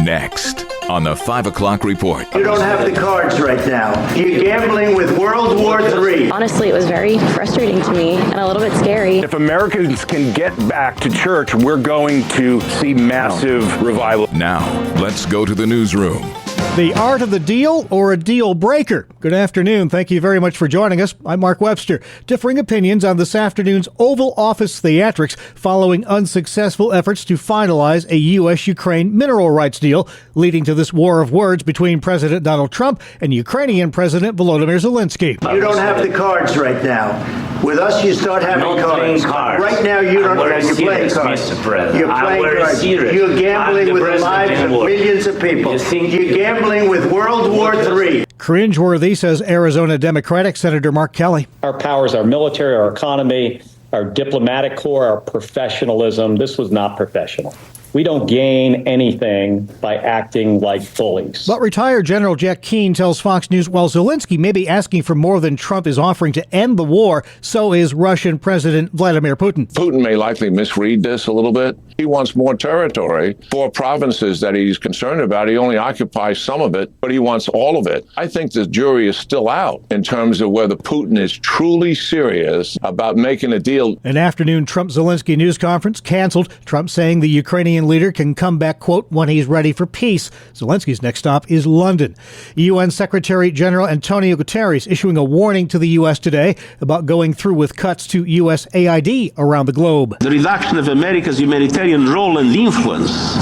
Next on the 5 o'clock report. You don't have the cards right now. You're gambling with World War III. Honestly, it was very frustrating to me and a little bit scary. If Americans can get back to church, we're going to see massive revival. Now, let's go to the newsroom. The art of the deal or a deal breaker? Good afternoon. Thank you very much for joining us. I'm Mark Webster. Differing opinions on this afternoon's Oval Office theatrics following unsuccessful efforts to finalize a U.S.-Ukraine mineral rights deal, leading to this war of words between President Donald Trump and Ukrainian President Volodymyr Zelensky. You don't have the cards right now. With us, you start having cards. Right now, you don't have. You're playing cards. You're playing cards. You're gambling with the lives of millions of people. You're gambling with World War III. Cringeworthy, says Arizona Democratic Senator Mark Kelly. Our powers, our military, our economy, our diplomatic corps, our professionalism. This was not professional. We don't gain anything by acting like bullies. But retired General Jack Keane tells Fox News while Zelensky may be asking for more than Trump is offering to end the war, so is Russian President Vladimir Putin. Putin may likely misread this a little bit. He wants more territory. 4 provinces that he's concerned about, he only occupies some of it, but he wants all of it. I think the jury is still out in terms of whether Putin is truly serious about making a deal. An afternoon Trump-Zelensky news conference canceled. Trump saying the Ukrainian leader can come back, quote, when he's ready for peace. Zelensky's next stop is London. UN Secretary General Antonio Guterres issuing a warning to the U.S. today about going through with cuts to U.S. AID around the globe. The reduction of America's humanitarian role and influence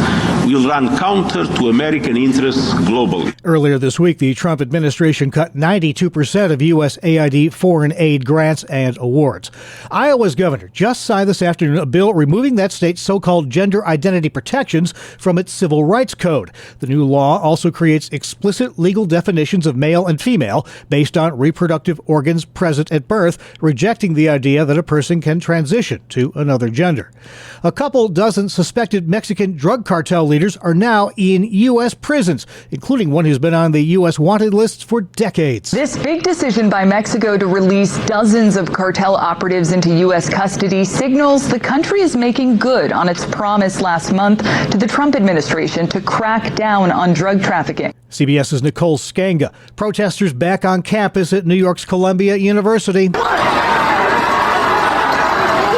will run counter to American interests globally. Earlier this week, the Trump administration cut 92% of U.S. AID foreign aid grants and awards. Iowa's governor just signed this afternoon a bill removing that state's so-called gender identity protections from its civil rights code. The new law also creates explicit legal definitions of male and female based on reproductive organs present at birth, rejecting the idea that a person can transition to another gender. A couple dozen suspected Mexican drug cartel leaders are now in U.S. prisons, including one who's been on the U.S. wanted lists for decades. This big decision by Mexico to release dozens of cartel operatives into U.S. custody signals the country is making good on its promise last month to the Trump administration to crack down on drug trafficking. CBS's Nicole Skanga. Protesters back on campus at New York's Columbia University.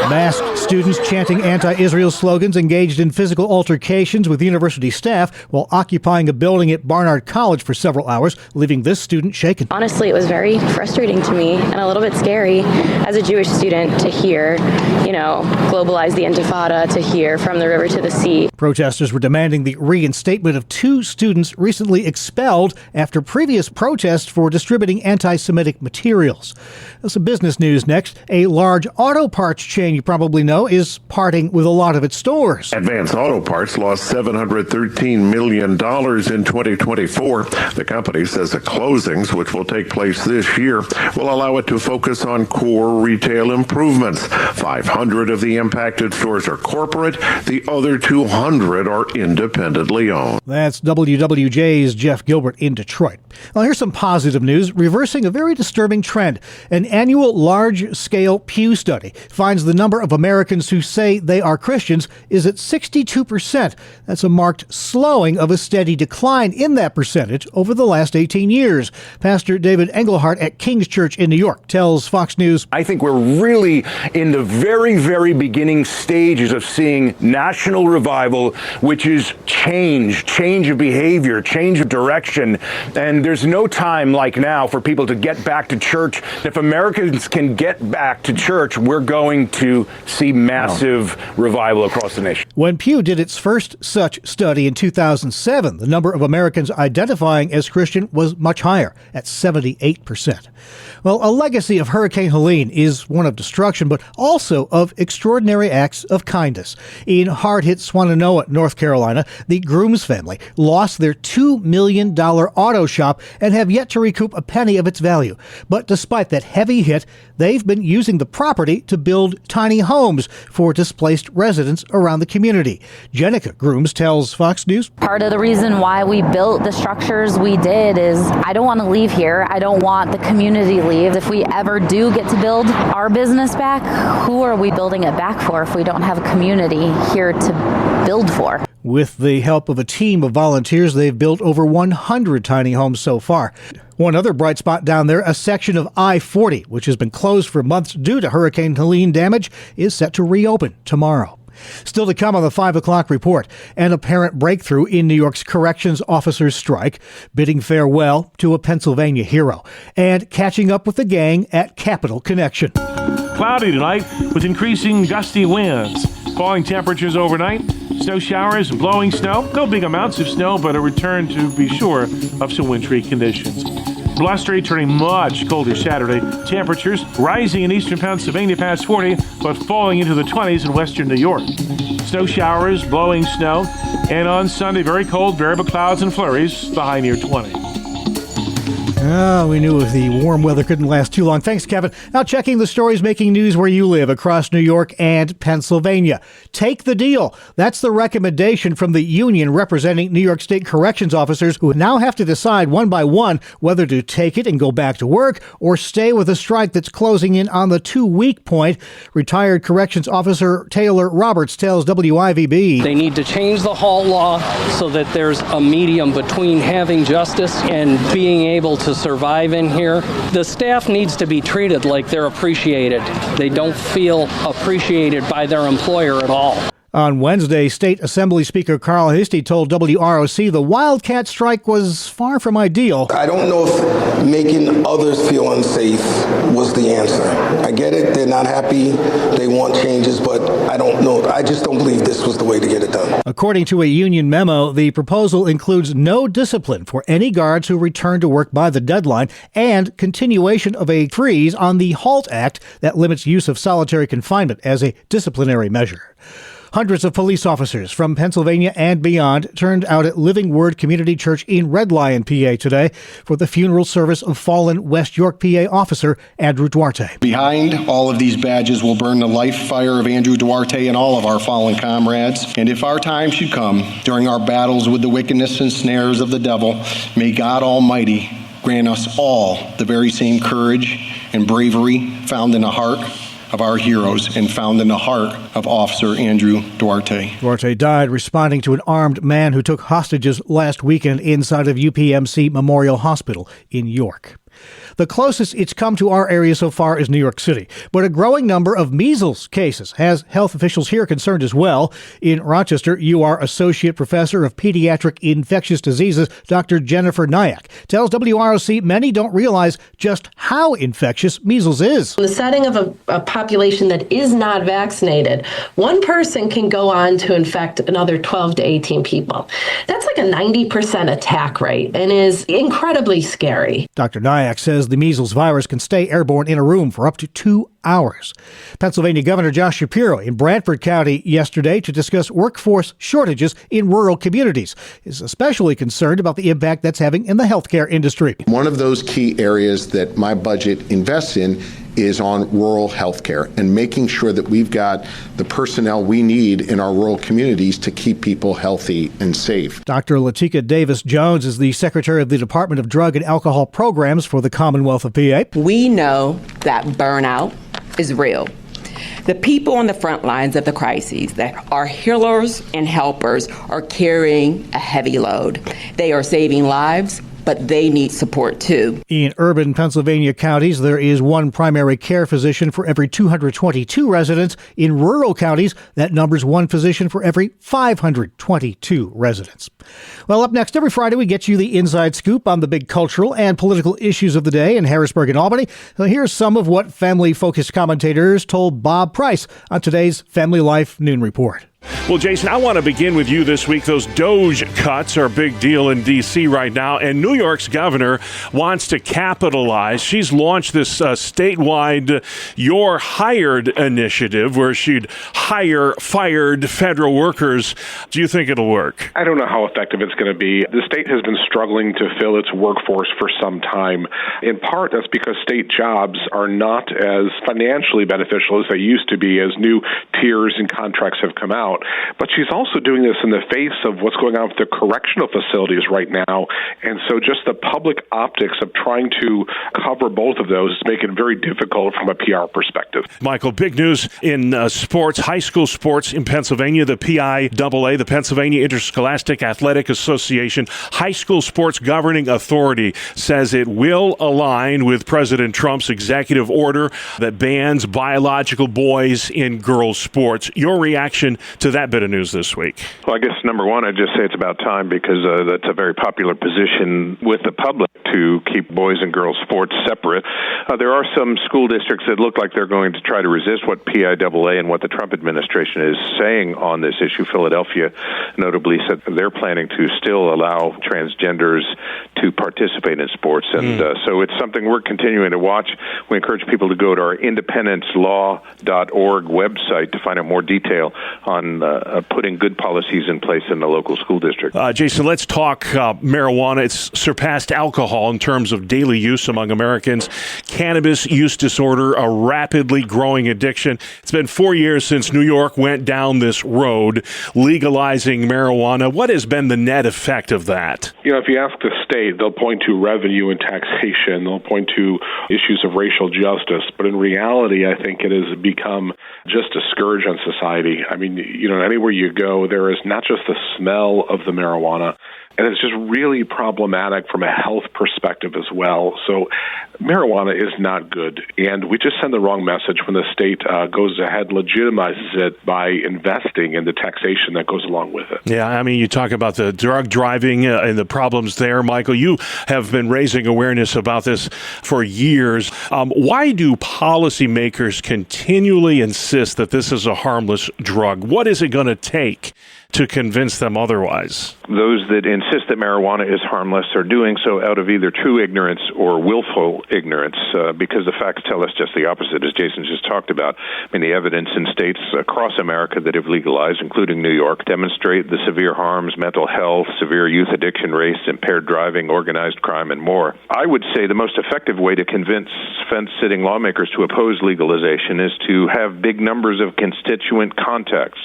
Masked students chanting anti-Israel slogans engaged in physical altercations with university staff while occupying a building at Barnard College for several hours, leaving this student shaken. Honestly, it was very frustrating to me and a little bit scary as a Jewish student to hear, globalize the Intifada, to hear from the river to the sea. Protesters were demanding the reinstatement of 2 students recently expelled after previous protests for distributing anti-Semitic materials. Some business news next. A large auto parts chain you probably know is parting with a lot of its stores. Advance Auto Parts lost $713 million in 2024. The company says the closings, which will take place this year, will allow it to focus on core retail improvements. 500 of the impacted stores are corporate. The other 200 are independently owned. That's WWJ's Jeff Gilbert in Detroit. Well, here's some positive news, reversing a very disturbing trend. An annual large-scale Pew study finds the number of Americans who say they are Christians is at 62%. That's a marked slowing of a steady decline in that percentage over the last 18 years. Pastor David Engelhardt at King's Church in New York tells Fox News, I think we're really in the very, very beginning stages of seeing national revival, which is change of behavior, change of direction. And there's no time like now for people to get back to church. If Americans can get back to church, we're going to see massive revival across the nation. When Pew did its first such study in 2007, the number of Americans identifying as Christian was much higher, at 78%. Well, a legacy of Hurricane Helene is one of destruction, but also of extraordinary acts of kindness. In hard-hit Swannanoa, North Carolina, the Grooms family lost their $2 million auto shop and have yet to recoup a penny of its value. But despite that heavy hit, they've been using the property to build tiny homes for displaced residents around the community. Jenica Grooms tells Fox News, part of the reason why we built the structures we did is I don't want to leave here. I don't want the community to leave. If we ever do get to build our business back, who are we building it back for if we don't have a community here to build for? With the help of a team of volunteers, they've built over 100 tiny homes so far. One other bright spot down there, a section of I-40, which has been closed for months due to Hurricane Helene damage, is set to reopen tomorrow. Still to come on the 5 o'clock report, an apparent breakthrough in New York's corrections officers' strike, bidding farewell to a Pennsylvania hero, and catching up with the gang at Capital Connection. Cloudy tonight with increasing gusty winds. Falling temperatures overnight. Snow showers and blowing snow. No big amounts of snow, but a return to be sure of some wintry conditions. Blustery, turning much colder Saturday. Temperatures rising in eastern Pennsylvania past 40, but falling into the 20s in western New York. Snow showers, blowing snow, and on Sunday, very cold, variable clouds and flurries, the high near 20. Oh, we knew the warm weather couldn't last too long. Thanks, Kevin. Now checking the stories making news where you live across New York and Pennsylvania. Take the deal. That's the recommendation from the union representing New York State corrections officers who now have to decide one by one whether to take it and go back to work or stay with a strike that's closing in on the 2-week point. Retired corrections officer Taylor Roberts tells WIVB. They need to change the halt law so that there's a medium between having justice and being able to survive in here. The staff needs to be treated like they're appreciated. They don't feel appreciated by their employer at all. On Wednesday, State Assembly Speaker Carl Heastie told WROC the Wildcat strike was far from ideal. I don't know if making others feel unsafe was the answer. I get it, they're not happy, they want changes, but I don't know. I just don't believe this was the way to get it done. According to a union memo, the proposal includes no discipline for any guards who return to work by the deadline and continuation of a freeze on the HALT Act that limits use of solitary confinement as a disciplinary measure. Hundreds of police officers from Pennsylvania and beyond turned out at Living Word Community Church in Red Lion, PA today for the funeral service of fallen West York, PA officer Andrew Duarte. Behind all of these badges will burn the life fire of Andrew Duarte and all of our fallen comrades. And if our time should come during our battles with the wickedness and snares of the devil, may God Almighty grant us all the very same courage and bravery found in the heart of our heroes and found in the heart of Officer Andrew Duarte. Duarte died responding to an armed man who took hostages last weekend inside of UPMC Memorial Hospital in York. The closest it's come to our area so far is New York City, but a growing number of measles cases has health officials here concerned as well. In Rochester, UR Associate Professor of Pediatric Infectious Diseases, Dr. Jennifer Nyack, tells WROC many don't realize just how infectious measles is. In the setting of a population that is not vaccinated, one person can go on to infect another 12 to 18 people. That's like a 90% attack rate and is incredibly scary. Dr. Nyack says the measles virus can stay airborne in a room for up to 2 hours. Pennsylvania Governor Josh Shapiro in Bradford County yesterday to discuss workforce shortages in rural communities is especially concerned about the impact that's having in the healthcare industry. One of those key areas that my budget invests in is on rural healthcare and making sure that we've got the personnel we need in our rural communities to keep people healthy and safe. Dr. Latika Davis-Jones is the Secretary of the Department of Drug and Alcohol Programs for the Commonwealth of PA. We know that burnout is real. The people on the front lines of the crises, that are healers and helpers, are carrying a heavy load. They are saving lives, but they need support too. In urban Pennsylvania counties, there is one primary care physician for every 222 residents. In rural counties, that number's one physician for every 522 residents. Well, up next every Friday, we get you the inside scoop on the big cultural and political issues of the day in Harrisburg and Albany. So here's some of what family-focused commentators told Bob Price on today's Family Life Noon Report. Well, Jason, I want to begin with you this week. Those DOGE cuts are a big deal in D.C. right now, and New York's governor wants to capitalize. She's launched this statewide You're Hired initiative where she'd hire fired federal workers. Do you think it'll work? I don't know how effective it's going to be. The state has been struggling to fill its workforce for some time. In part, that's because state jobs are not as financially beneficial as they used to be as new tiers and contracts have come out. out. But she's also doing this in the face of what's going on with the correctional facilities right now. And so just the public optics of trying to cover both of those is making it very difficult from a PR perspective. Michael, big news in sports, high school sports in Pennsylvania. The PIAA, the Pennsylvania Interscholastic Athletic Association, high school sports governing authority, says it will align with President Trump's executive order that bans biological boys in girls' sports. Your reaction to that bit of news this week? Well, I guess number one, I'd just say it's about time because that's a very popular position with the public to keep boys and girls sports separate. There are some school districts that look like they're going to try to resist what PIAA and what the Trump administration is saying on this issue. Philadelphia notably said they're planning to still allow transgenders to participate in sports. And so it's something we're continuing to watch. We encourage people to go to our independencelaw.org website to find out more detail on putting good policies in place in the local school district. Jason, let's talk marijuana. It's surpassed alcohol in terms of daily use among Americans. Cannabis use disorder, a rapidly growing addiction. It's been 4 years since New York went down this road, legalizing marijuana. What has been the net effect of that? You know, if you ask the state, they'll point to revenue and taxation. They'll point to issues of racial justice. But in reality, I think it has become just a scourge on society. I mean, you know, anywhere you go, there is not just the smell of the marijuana, and it's just really problematic from a health perspective as well. So marijuana is not good, and we just send the wrong message when the state goes ahead, legitimizes it by investing in the taxation that goes along with it. Yeah, I mean, you talk about the drug driving and the problems there. Michael, you have been raising awareness about this for years. Why do policymakers continually insist that this is a harmless drug? What is it going to take to convince them otherwise? Those that insist that marijuana is harmless are doing so out of either true ignorance or willful ignorance, because the facts tell us just the opposite, as Jason just talked about. I mean, the evidence in states across America that have legalized, including New York, demonstrate the severe harms, mental health, severe youth addiction rates, impaired driving, organized crime, and more. I would say the most effective way to convince fence-sitting lawmakers to oppose legalization is to have big numbers of constituent contacts,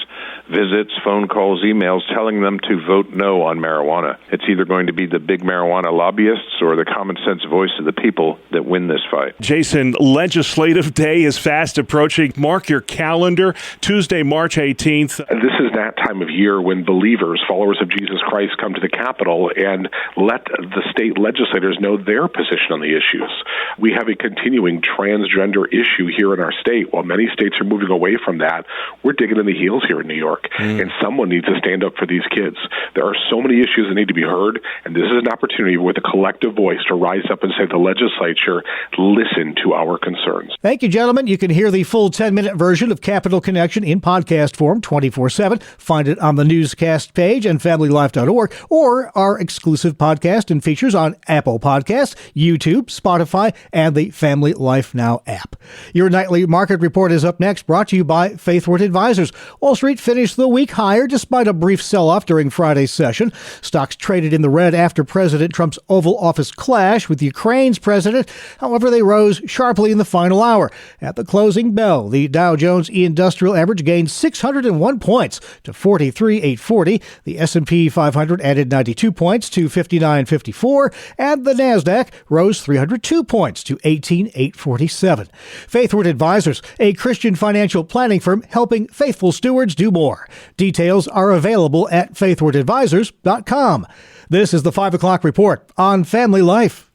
visits, phone calls, emails telling them to vote no on marijuana. It's either going to be the big marijuana lobbyists or the common sense voice of the people that win this fight. Jason, legislative day is fast approaching. Mark your calendar, Tuesday, March 18th. This is that time of year when believers, followers of Jesus Christ, come to the Capitol and let the state legislators know their position on the issues. We have a continuing transgender issue here in our state. While many states are moving away from that, we're digging in the heels here in New York. And someone needs to stand up for these kids. There are so many issues that need to be heard, and this is an opportunity with a collective voice to rise up and say to the legislature, listen to our concerns. Thank you, gentlemen. You can hear the full 10-minute version of Capital Connection in podcast form 24/7. Find it on the newscast page and familylife.org, or our exclusive podcast and features on Apple Podcasts, YouTube, Spotify, and the Family Life Now app. Your nightly market report is up next, brought to you by Faithward Advisors. Wall Street finished the week higher despite a brief sell-off during Friday's session. Stocks traded in the red after President Trump's Oval Office clash with Ukraine's president. However, they rose sharply in the final hour. At the closing bell, the Dow Jones Industrial Average gained 601 points to 43,840. The S&P 500 added 92 points to 59,54, and the Nasdaq rose 302 points to 18,847. Faithward Advisors, a Christian financial planning firm helping faithful stewards do more. Details are available at faithwardadvisors.com. This is the 5 o'clock report on Family Life.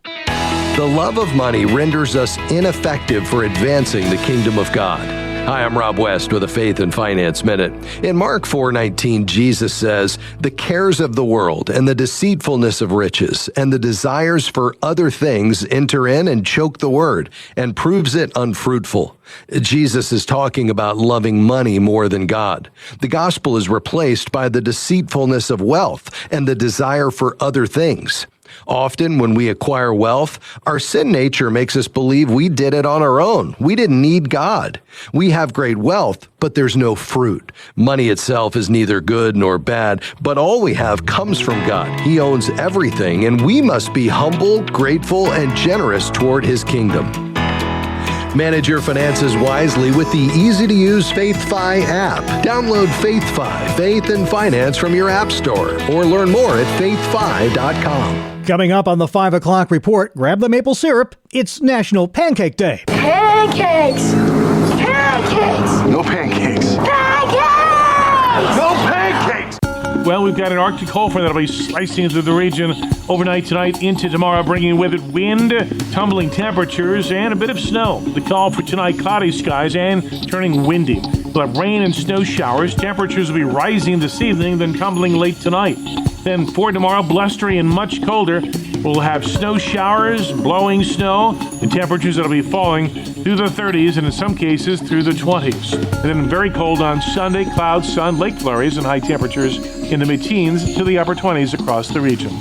The love of money renders us ineffective for advancing the kingdom of God. Hi, I'm Rob West with a Faith and Finance Minute. In Mark 4:19, Jesus says, "The cares of the world and the deceitfulness of riches and the desires for other things enter in and choke the word and proves it unfruitful." Jesus is talking about loving money more than God. The gospel is replaced by the deceitfulness of wealth and the desire for other things. Often when we acquire wealth, our sin nature makes us believe we did it on our own. We didn't need God. We have great wealth, but there's no fruit. Money itself is neither good nor bad, but all we have comes from God. He owns everything, and we must be humble, grateful, and generous toward His kingdom. Manage your finances wisely with the easy-to-use FaithFi app. Download FaithFi, Faith and Finance from your app store, or learn more at faithfi.com. Coming up on the 5 o'clock report, grab the maple syrup. It's National Pancake Day. Pancakes! Pancakes! No pancakes. Pancakes! No pancakes! Well, we've got an Arctic cold front that'll be slicing through the region overnight tonight into tomorrow, bringing with it wind, tumbling temperatures, and a bit of snow. The call for tonight, cloudy skies and turning windy. We'll have rain and snow showers. Temperatures will be rising this evening, then tumbling late tonight. Then for tomorrow, blustery and much colder. We'll have snow showers, blowing snow, and temperatures that'll be falling through the 30s and in some cases through the 20s. And then very cold on Sunday, clouds, sun, lake flurries, and high temperatures in the mid-teens to the upper 20s across the region.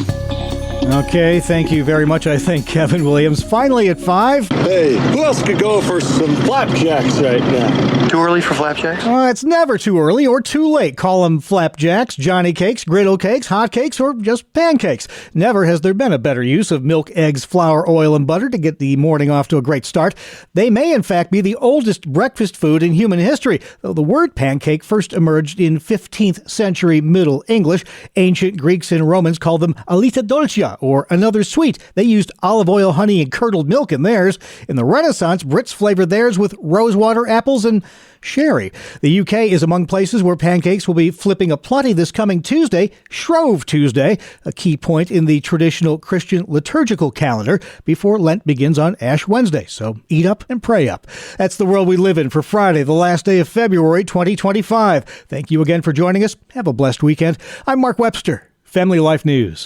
Okay, thank you very much, I think, Kevin Williams. Finally at 5. Hey, who else could go for some flapjacks right now? Too early for flapjacks? It's never too early or too late. Call them flapjacks, Johnny cakes, griddle cakes, hot cakes, or just pancakes. Never has there been a better use of milk, eggs, flour, oil, and butter to get the morning off to a great start. They may, in fact, be the oldest breakfast food in human history, though the word pancake first emerged in 15th century Middle English. Ancient Greeks and Romans called them alita dolcia, or another sweet. They used olive oil, honey, and curdled milk in theirs. In the Renaissance, Brits flavored theirs with rosewater, apples, and sherry. The UK is among places where pancakes will be flipping a plenty this coming Tuesday, Shrove Tuesday, a key point in the traditional Christian liturgical calendar before Lent begins on Ash Wednesday. So eat up and pray up. That's the world we live in for Friday, the last day of February 2025. Thank you again for joining us. Have a blessed weekend. I'm Mark Webster, Family Life News.